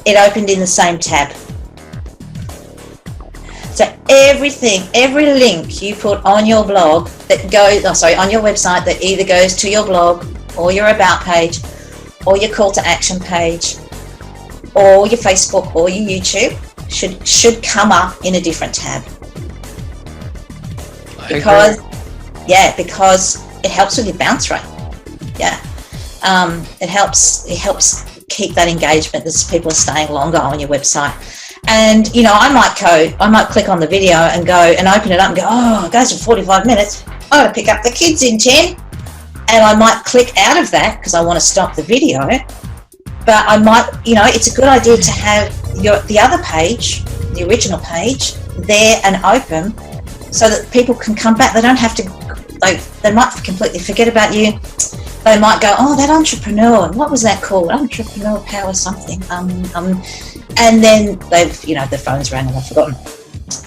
it opened in the same tab. So every link you put on your blog that goes, on your website that either goes to your blog or your about page or your call to action page or your Facebook or your YouTube should come up in a different tab. Because it helps with your bounce rate. Yeah. It helps keep that engagement that people are staying longer on your website. And I might click on the video and go and open it up and go, oh, it goes for 45 minutes. I'm going to pick up the kids in 10. And I might click out of that because I want to stop the video. But I might, it's a good idea to have the other page, the original page, there and open so that people can come back. They don't have to, they might completely forget about you. They might go, oh, that entrepreneur, what was that called? Entrepreneur Power something. And then the phone's rang and they've forgotten.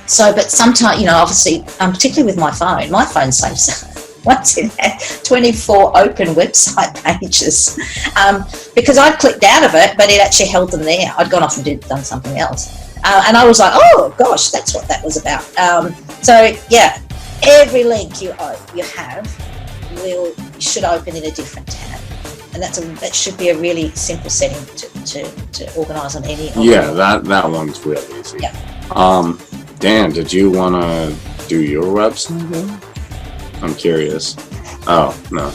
So, but sometimes, obviously, particularly with my phone saves once it had 24 open website pages because I'd clicked out of it, but it actually held them there. I'd gone off and done something else. And I was like, oh, gosh, that's what that was about. So, yeah, every link you have should open in a different tab. And that should be a really simple setting to organise on any. Yeah, that one's real easy. Yeah. Dan, did you want to do your website then? I'm curious. Oh no,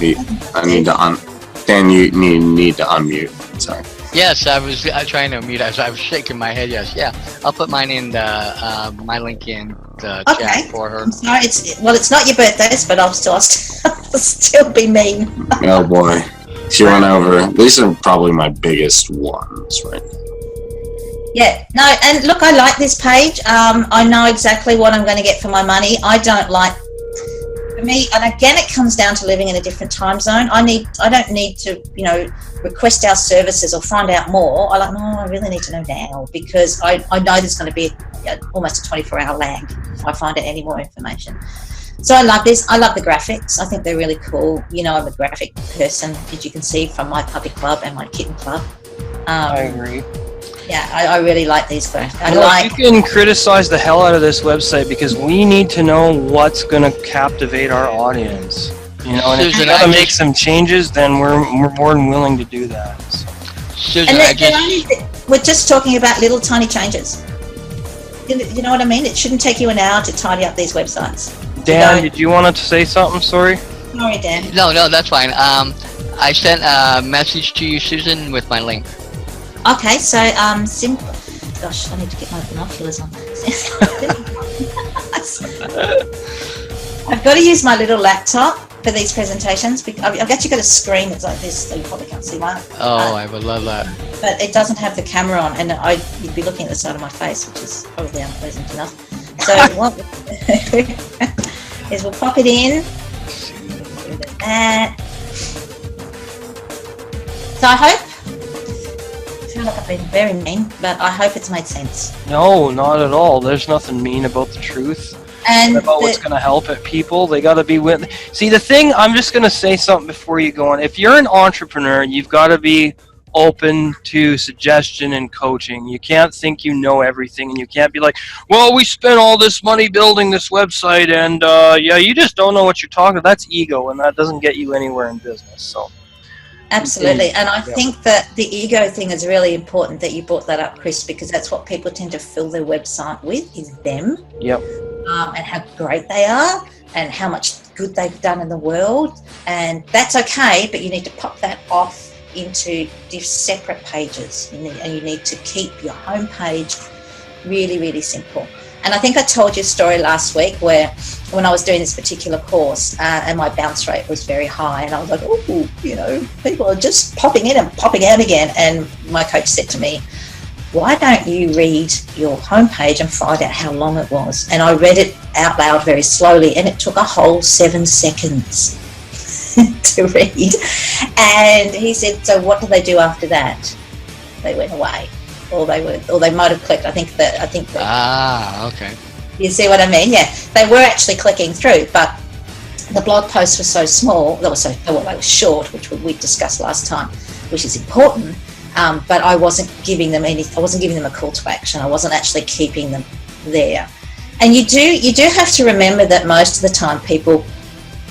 Dan, you need to unmute. Sorry. Yes, I was trying to unmute. I was shaking my head. Yes, yeah. I'll put mine in my link in the chat for her. I'm sorry. It's not your birthdays, but I'll still be mean. Oh boy. She went over. These are probably my biggest ones right now. Yeah, no, and look, I like this page. I know exactly what I'm going to get for my money. I don't like, for me, and again, it comes down to living in a different time zone. I don't need to, request our services or find out more. I really need to know now because I know there's going to be almost a 24-hour lag if I find out any more information. So I love this. I love the graphics. I think they're really cool. I'm a graphic person, as you can see from my puppy club and my kitten club. I agree. Yeah, I really like these graphics. You can criticize the hell out of this website because we need to know what's going to captivate our audience. And if you got to make some changes, then we're more than willing to do that. Susan, we're just talking about little tiny changes. You know what I mean? It shouldn't take you an hour to tidy up these websites. Dan, did you want to say something? Sorry, Dan. No, that's fine. I sent a message to you, Susan, with my link. Okay, so simple. Gosh, I need to get my binoculars on. I've got to use my little laptop for these presentations because I've actually got a screen that's like this, so you probably can't see mine. Oh, I would love that. But it doesn't have the camera on, and you'd be looking at the side of my face, which is probably unpleasant enough. So what is we'll pop it in. So I hope. I feel like I've been very mean, but I hope it's made sense. No, not at all. There's nothing mean about the truth. And about what's going to help it, people. They got to be with. See, the thing, I'm just going to say something before you go on. If you're an entrepreneur, you've got to be open to suggestion and coaching. You can't think you know everything, and you can't be like, well, we spent all this money building this website, and you just don't know what you're talking about. That's ego, and that doesn't get you anywhere in business. So. Absolutely, and I think that the ego thing is really important that you brought that up, Chris, because that's what people tend to fill their website with is them. Yep. And how great they are and how much good they've done in the world, and that's okay, but you need to pop that off into separate pages, and you need to keep your home page really, really simple. And I think I told you a story last week where when I was doing this particular course and my bounce rate was very high, and I was like, oh, people are just popping in and popping out again. And my coach said to me, why don't you read your homepage and find out how long it was? And I read it out loud very slowly, and it took a whole 7 seconds to read. And he said, so what did they do after that? They went away. Or they might have clicked. I think that. Okay. You see what I mean? Yeah, they were actually clicking through, but the blog posts were so small. They were short, which we discussed last time, which is important. but I wasn't giving them I wasn't giving them a call to action. I wasn't actually keeping them there. And you do have to remember that most of the time people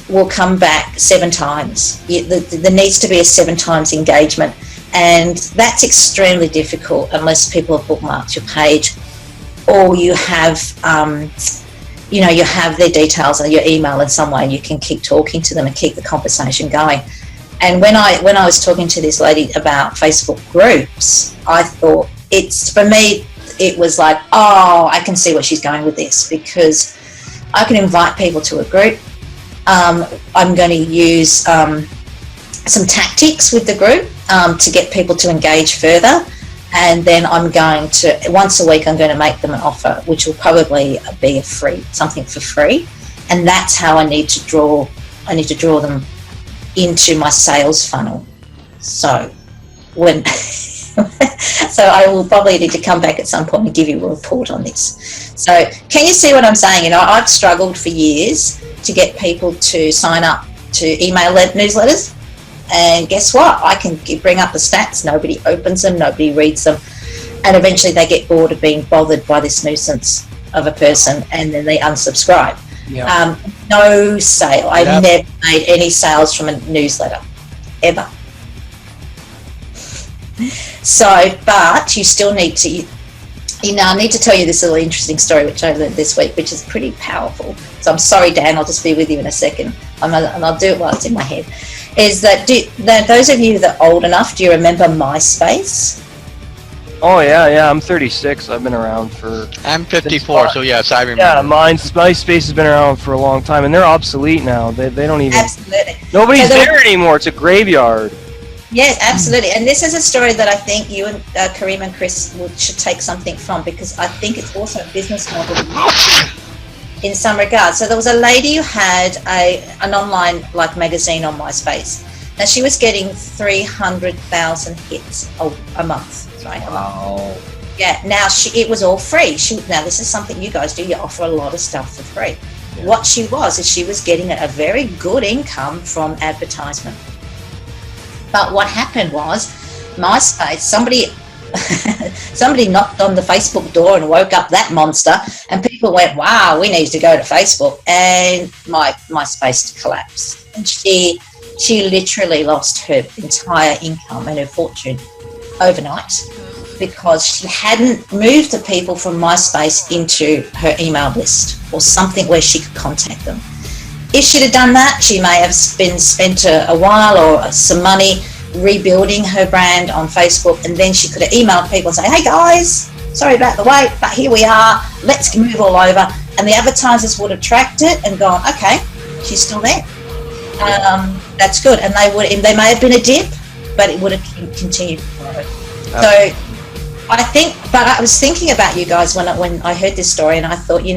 will come back 7 times. There needs to be a 7 times engagement, and that's extremely difficult unless people have bookmarked your page, or you have you have their details and your email in some way, and you can keep talking to them and keep the conversation going. And when I was talking to this lady about Facebook groups, I thought, for me it was like, oh, I can see where she's going with this, because I can invite people to a group. I'm going to use some tactics with the group to get people to engage further, and then I'm going to, once a week, I'm going to make them an offer, which will probably be something for free, and that's how I need to draw them into my sales funnel. So so I will probably need to come back at some point and give you a report on this. So can you see what I'm saying? I've struggled for years to get people to sign up to email newsletters, and guess what? I can bring up the stats. Nobody opens them, nobody reads them, and eventually they get bored of being bothered by this nuisance of a person, and then they unsubscribe. Yeah. No sale. I've never made any sales from a newsletter, ever. So, but you still need to, I need to tell you this little interesting story which I learned this week, which is pretty powerful. So I'm sorry, Dan, I'll just be with you in a second, and I'll do it while it's in my head. Is that, those of you that are old enough, do you remember MySpace? Oh yeah, I'm 36. I've been around for. I'm 54, so yes, I remember. Yeah, MySpace has been around for a long time, and they're obsolete now. They don't even. Absolutely. Nobody's there anymore. It's a graveyard. Yes, absolutely. And this is a story that I think you and Kareem and Chris should take something from, because I think it's also a business model in some regards. So there was a lady who had an online magazine on MySpace. Now she was getting 300,000 hits a month. Right? Wow. Yeah. Now it was all free. Now this is something you guys do. You offer a lot of stuff for free. Yeah. What she was getting a very good income from advertisement. But what happened was, MySpace, somebody knocked on the Facebook door and woke up that monster, and people went, wow, we need to go to Facebook, and MySpace collapsed. And she literally lost her entire income and her fortune overnight, because she hadn't moved the people from MySpace into her email list or something where she could contact them. If she'd have done that, she may have spent a while or some money rebuilding her brand on Facebook, and then she could have emailed people and say, hey guys, sorry about the wait, but here we are, let's move all over. And the advertisers would have tracked it and gone, okay, she's still there. That's good. And they may have been a dip, but it would have continued to grow. So I think, but I was thinking about you guys when I heard this story, and I thought, you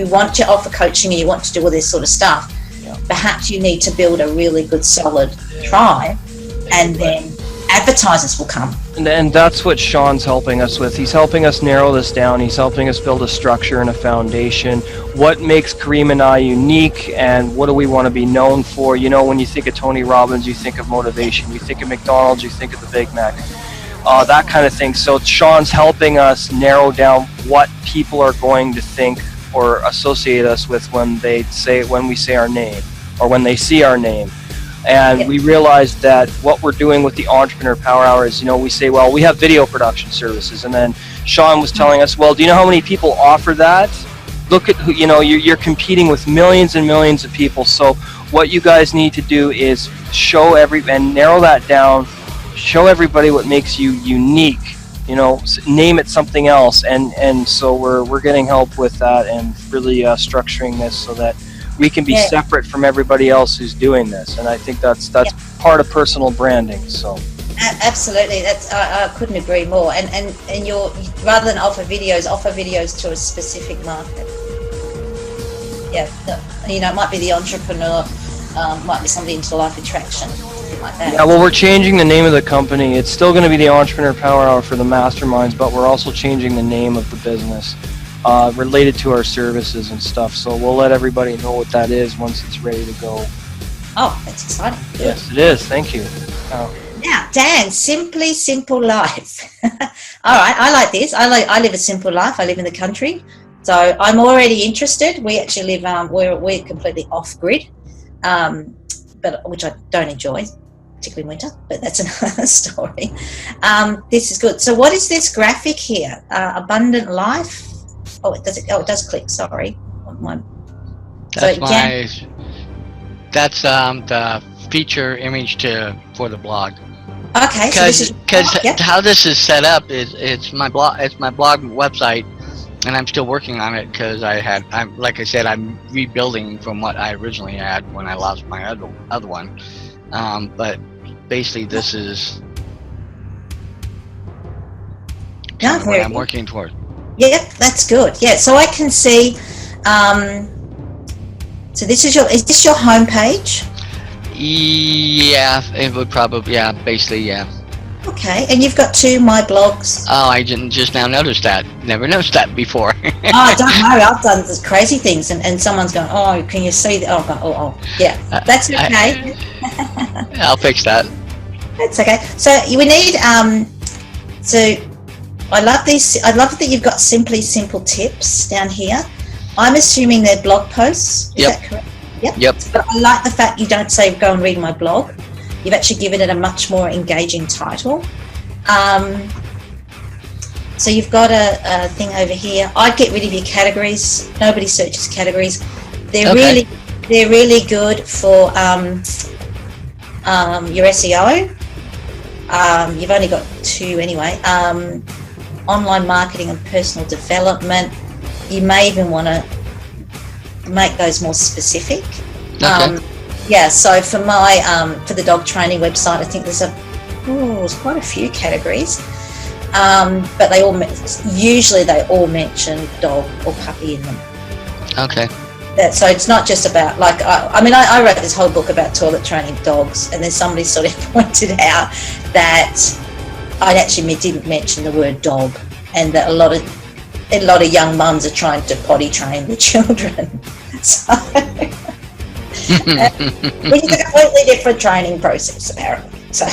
want to offer coaching and you want to do all this sort of stuff. Yeah. Perhaps you need to build a really good, solid tribe, and then advertisers will come. And that's what Sean's helping us with. He's helping us narrow this down. He's helping us build a structure and a foundation. What makes Kareem and I unique, and what do we want to be known for? When you think of Tony Robbins, you think of motivation. You think of McDonald's, you think of the Big Mac. That kind of thing. So Sean's helping us narrow down what people are going to think or associate us with when we say our name, or when they see our name. And we realized that what we're doing with the Entrepreneur Power Hour is, we say, well, we have video production services. And then Sean was telling us, well, do you know how many people offer that? Look at who, you're competing with millions and millions of people. So what you guys need to do is and narrow that down, show everybody what makes you unique. Name it something else, and so we're getting help with that, and really structuring this so that we can be separate from everybody else who's doing this. And I think that's part of personal branding. So absolutely, I couldn't agree more. And you're, rather than offer videos to a specific market. Yeah, it might be the entrepreneur, might be somebody into life attraction. Like that. Yeah, well, we're changing the name of the company. It's still going to be the Entrepreneur Power Hour for the masterminds, but we're also changing the name of the business related to our services and stuff. So we'll let everybody know what that is once it's ready to go. Oh, that's exciting. Yes, it is. Thank you. Now, Dan, simply simple life. All right, I like this. I live a simple life. I live in the country, so I'm already interested. We actually live. We're completely off grid, but which I don't enjoy, particularly in winter. But that's another story. This is good. So, what is this graphic here? Abundant life. Oh, it does. It does click. Sorry, That's that's the feature image for the blog. Okay, because how this is set up is it's my blog website, and I'm still working on it because I'm like I said, I'm rebuilding from what I originally had when I lost my other one. But basically, this is kind of what I'm working toward. Yep, that's good. Yeah, so I can see. So is this your homepage? Yeah, it would probably, basically, yeah. Okay, and you've got 2 My Blogs. Oh, I didn't just now notice that. Never noticed that before. Oh, don't worry, I've done these crazy things, and someone's going, oh, can you see that? Oh, yeah, that's okay. I'll fix that. That's okay. So we need, so I love these. I love that you've got simply simple tips down here. I'm assuming they're blog posts. Is that correct? Yep. But I like the fact you don't say go and read my blog. You've actually given it a much more engaging title. So you've got a thing over here. I'd get rid of your categories. Nobody searches categories. They're really good for your SEO. You've only got 2 anyway. Online marketing and personal development. You may even want to make those more specific. Okay. So for my for the dog training website, I think there's quite a few categories, but they all mention dog or puppy in them. Okay. So it's not just about I wrote this whole book about toilet training dogs, and then somebody sort of pointed out that I actually didn't mention the word dog, and that a lot of young mums are trying to potty train their children. So, which is a completely different training process, apparently. So,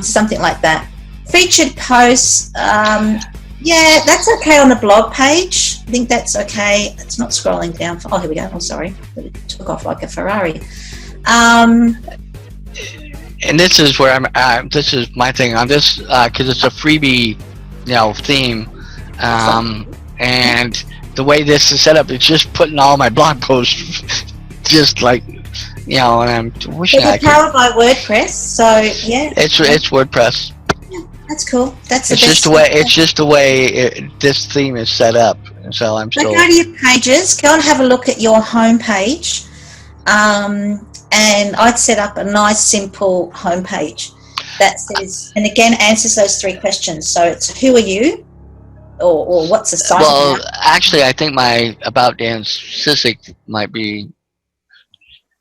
something like that. Featured posts, that's okay on the blog page. I think that's okay. It's not scrolling down. Oh, here we go. Oh, sorry. It took off like a Ferrari. And this is where this is my thing on this, because it's a freebie, theme. And the way this is set up, it's just putting all my blog posts just like, and I'm wishing I could. It's powered by WordPress, so yeah. It's WordPress. Yeah, that's cool. That's the best. It's just the way this theme is set up. So I'm still. So go to your pages. Go and have a look at your home page, and I'd set up a nice, simple home page that says, and again answers those 3 questions. So it's who are you? Or what's the site? Well, actually, I think my About Dan Sissick might be.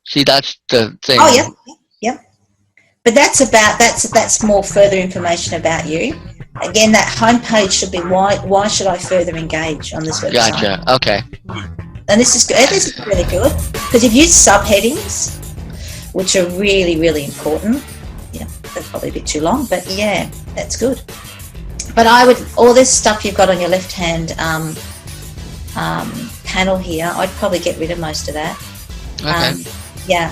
See, that's the thing. Oh, yeah. But that's more further information about you. Again, that homepage should be why should I further engage on this website? Gotcha. Okay. And this is good. This is really good because you've used subheadings, which are really, really important. Yeah, that's probably a bit too long, but yeah, that's good. But all this stuff you've got on your left-hand panel here, I'd probably get rid of most of that. Okay.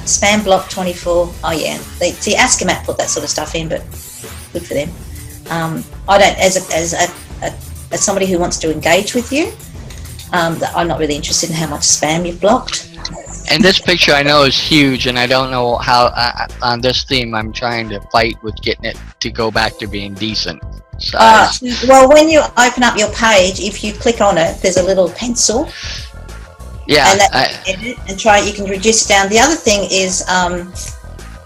Spam block 24. Oh yeah, see, Askamat put that sort of stuff in, but good for them. I don't, as somebody who wants to engage with you, I'm not really interested in how much spam you've blocked. And this picture I know is huge, and I don't know how on this theme I'm trying to fight with getting it to go back to being decent. Well, when you open up your page, if you click on it, there's a little pencil. Yeah. And edit and try. You can reduce it down. The other thing is,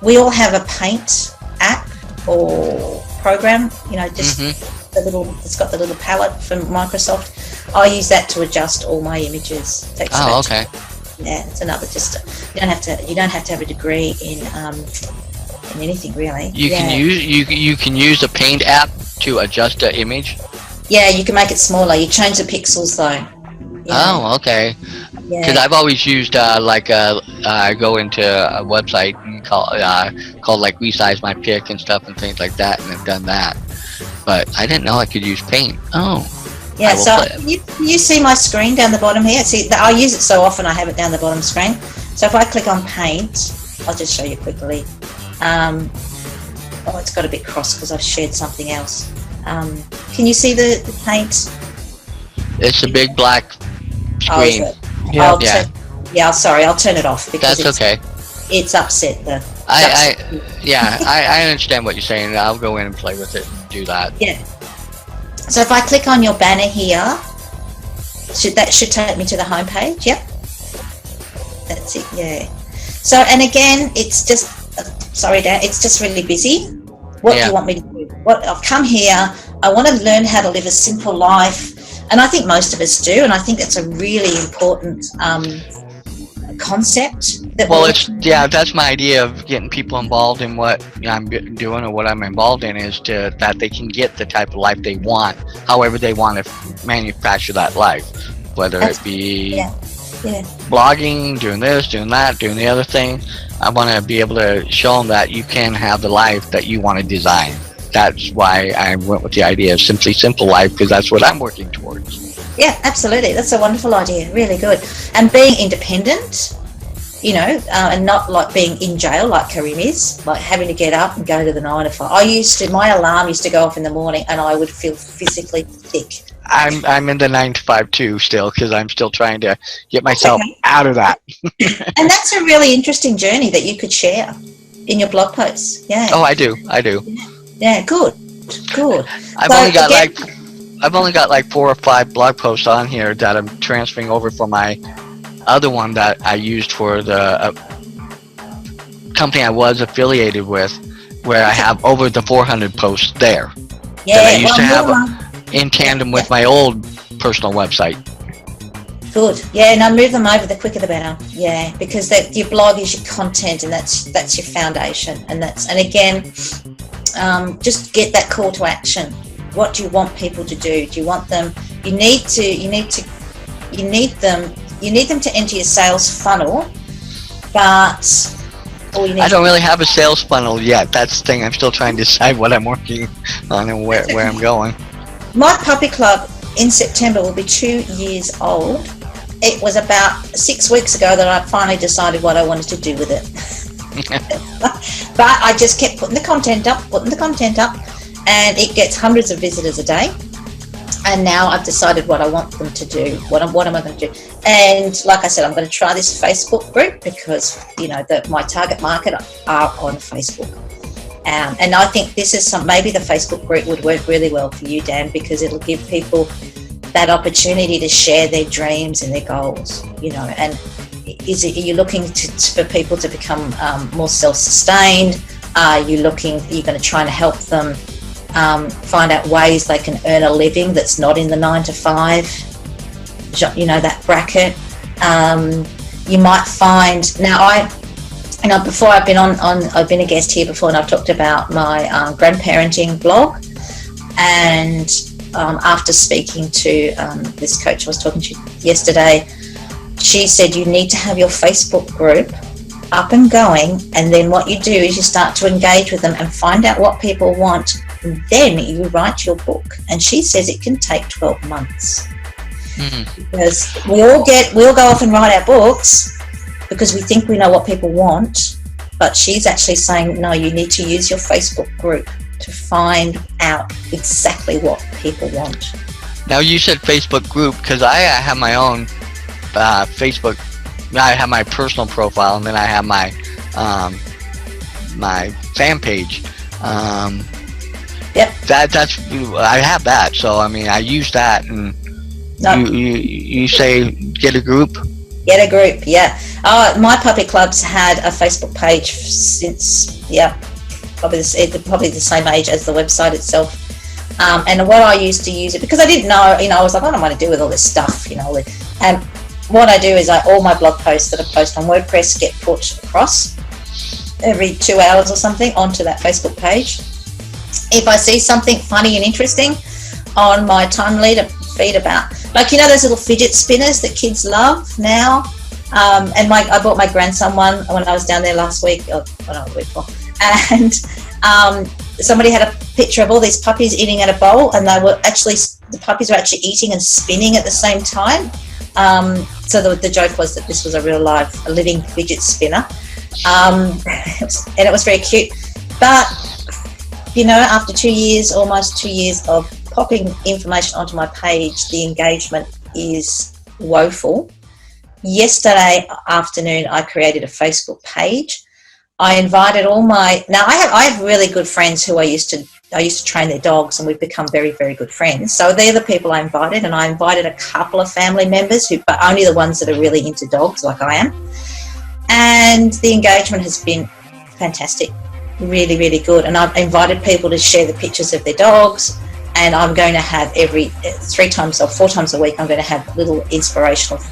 we all have a Paint app or program. Just it's got the little palette from Microsoft. I use that to adjust all my images. Okay. Yeah, it's another. You don't have to have a degree in anything really. You can use the Paint app to adjust the image. Yeah, you can make it smaller. You change the pixels though. Oh, okay. Because I've always used I go into a website and called like Resize My Pick and stuff and things like that, and I've done that. But I didn't know I could use Paint. Oh. Yeah, so you see my screen down the bottom here. See, I use it so often I have it down the bottom screen. So if I click on Paint, I'll just show you quickly. Oh, it's got a bit cross because I've shared something else. Can you see the Paint? It's a big black screen. Oh, yeah. Sorry, I'll turn it off because that's okay. It's upset the. I understand what you're saying. I'll go in and play with it and do that. Yeah. So if I click on your banner here, that should take me to the home page. Yep. That's it. Yeah. So, and again, it's just sorry, Dan. It's just really busy. What do you want me to do? I've come here. I want to learn how to live a simple life, and I think most of us do. And I think it's a really important concept. That's my idea of getting people involved in what I'm doing or what I'm involved in is that they can get the type of life they want, however they want to manufacture that life, whether it be blogging, doing this, doing that, doing the other thing. I want to be able to show them that you can have the life that you want to design. That's why I went with the idea of Simply Simple Life, because that's what I'm working towards. Yeah, absolutely. That's a wonderful idea. Really good. And being independent, and not like being in jail like Karim is, like having to get up and go to the 9 to 5. My alarm used to go off in the morning and I would feel physically sick. I'm in the 9 to 5 too still, because I'm still trying to get myself out of that. And that's a really interesting journey that you could share in your blog posts. Yeah. Oh, I do. Yeah, good. I've only got like 4 or 5 blog posts on here that I'm transferring over from my other one that I used for the company I was affiliated with, where I have over the 400 posts there that I used to have in tandem with my old personal website. Good. Yeah, and move them over. The quicker the better. Yeah, because your blog is your content, and that's your foundation. And again, just get that call to action. What do you want people to do? Do you want them? You need them to enter your sales funnel, but I don't really have a sales funnel yet. That's the thing. I'm still trying to decide what I'm working on and where I'm going. My puppy club in September will be 2 years old. It was about 6 weeks ago that I finally decided what I wanted to do with it. But I just kept putting the content up, and it gets hundreds of visitors a day. And now I've decided what I want them to do. What am I going to do? And like I said, I'm going to try this Facebook group because, my target market are on Facebook. And I think this is maybe the Facebook group would work really well for you, Dan, because it'll give people that opportunity to share their dreams and their goals, and are you looking for people to become more self-sustained? Are you going to try and help them find out ways they can earn a living that's not in the 9 to 5, that bracket. You might find before I've been a guest here before, and I've talked about my grandparenting blog, and after speaking to this coach I was talking to yesterday, she said you need to have your Facebook group up and going, and then what you do is you start to engage with them and find out what people want, and then you write your book. And she says it can take 12 months. Because we'll go off and write our books because we think we know what people want, but she's actually saying no, you need to use your Facebook group to find out exactly what people want. Now you said Facebook group, because I have my own Facebook. I have my personal profile, and then I have my my fan page. Yep. That's I have that. So I use that, and you say get a group. Get a group, yeah. My puppy club's had a Facebook page since probably the same age as the website itself. And what I used to use it, because I didn't know, I was like, I don't know what to do with all this stuff, and what I do is all my blog posts that I post on WordPress get put across every 2 hours or something onto that Facebook page. If I see something funny and interesting on my feed about, those little fidget spinners that kids love now, And I bought my grandson one when I was down there last week, or not a week before, and somebody had a picture of all these puppies eating at a bowl, and the puppies were actually eating and spinning at the same time. So the joke was that this was a living fidget spinner, and it was very cute. But after almost 2 years of popping information onto my page, the engagement is woeful. Yesterday afternoon, I created a Facebook page. I invited I have really good friends who I used to train their dogs, and we've become very, very good friends. So they're the people I invited, and I invited a couple of family members but only the ones that are really into dogs like I am. And the engagement has been fantastic, really, really good. And I've invited people to share the pictures of their dogs, and I'm going to have every 3 times or 4 times a week, I'm going to have little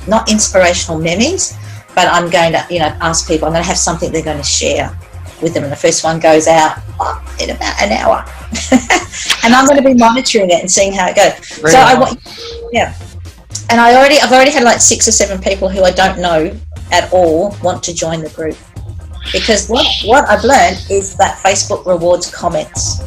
not inspirational memes, but I'm going to, ask people, I'm going to have something they're going to share with them. And the first one goes out in about an hour. And I'm going to be monitoring it and seeing how it goes. Right. So and I've already had like 6 or 7 people who I don't know at all want to join the group. Because what I've learned is that Facebook rewards comments.